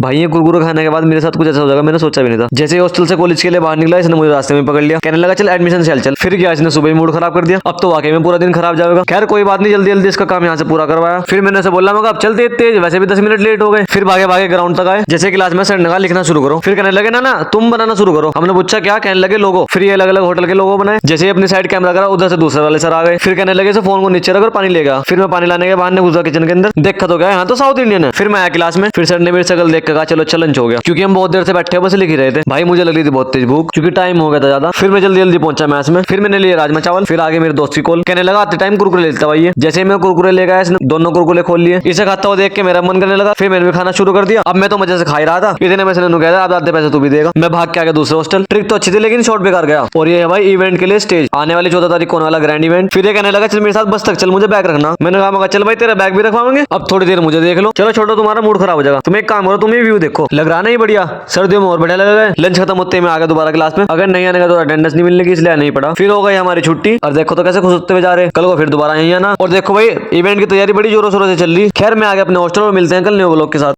भाई ये कुरकुरे खाने के बाद मेरे साथ कुछ ऐसा हो जाएगा मैंने सोचा भी नहीं था। जैसे हॉस्टल से कॉलेज के लिए बाहर निकला इसने मुझे रास्ते में पकड़ लिया, कहने लगा चल एडमिशन चल। फिर गया, इसने सुबह ही मूड खराब कर दिया। अब तो वाकई में पूरा दिन खराब जाएगा। खैर कोई बात नहीं, जल्दी जल्दी इसका काम यहाँ से पूरा करवाया। फिर मैंने बोला मैं अब चलते तेज, वैसे भी 10 मिनट लेट हो गए। फिर भागे भागे ग्राउंड तक आए। जैसे क्लास में सर ने कहा लिखना शुरू करो। फिर कहने लगे ना तुम बनाना शुरू करो। हमने पूछा क्या, कहने लगे लोगो। फिर ये अलग अलग होटल के लोगो बनाए। जैसे अपनी साइड कैमरा करा, उधर से दूसरे वाले सर आ गए। फिर कहने लगे फोन को नीचे रख और पानी लेगा। फिर मैं पानी लाने के बहाने घुसा किचन के अंदर, देखा तो क्या यहाँ तो साउथ इंडियन है। फिर मैं आया क्लास में, फिर सर ने मेरी शक्ल देख कर कहा चलो अच्छा लंच हो गया, क्योंकि हम बहुत देर से बैठे बस लिख ही रहे थे। भाई मुझे लग रही थी बहुत तेज भूख, क्योंकि टाइम हो गया था ज्यादा। फिर मैं जल्दी जल्दी पहुंचा मैच में। फिर मैंने लिए राजमा चावल। फिर आगे मेरे दोस्त की कॉल, कहने लगा आते टाइम कुरकुरे लेता भाई ये। जैसे मैं कुरकुरे ले गया, इसने दोनों कुरकुरे खोल लिए। इसे खाता हुआ देख के मेरा मन करने लगा। फिर मैंने भी खाना शुरू कर दिया। अब मैं तो मजे से खा ही रहा था, इतने में इसने कहा अब आधे पैसे तू भी देगा। मैं भाग के आ गया दूसरे हॉस्टल। ट्रिक तो अच्छी थी लेकिन शॉर्ट बेकार गया। और ये है भाई इवेंट के लिए स्टेज, आने वाली 14 तारीख को होने वाला ग्रैंड इवेंट। फिर ये कहने लगा चल मेरे साथ बस तक चल, मुझे बैग रखना। मैंने कहा चल भाई तेरा बैग भी रखवाएंगे, अब थोड़ी देर मुझे देख लो। चलो छोड़ो, तुम्हारा मूड खराब हो जाएगा। तुम एक काम करो, तुम ये व्यू देखो, लग रहा नहीं बढ़िया, सर्दियों में और बढ़िया लगेगा। लंच खत्म होते में आ गया दोबारा क्लास में। अगर नहीं आने का तो अटेंडेंस नहीं मिलने की, इसलिए नहीं पड़ा। फिर हो गई हमारी छुट्टी। और देखो तो कैसे खुश होते हुए जा रहे, कल को फिर दोबारा यहीं आना। और देखो भाई इवेंट की तैयारी बड़ी जोरों शोरों से चल रही। खैर मैं आ गया अपने हॉस्टल और मिलते हैं कल न्यू ब्लॉग के साथ।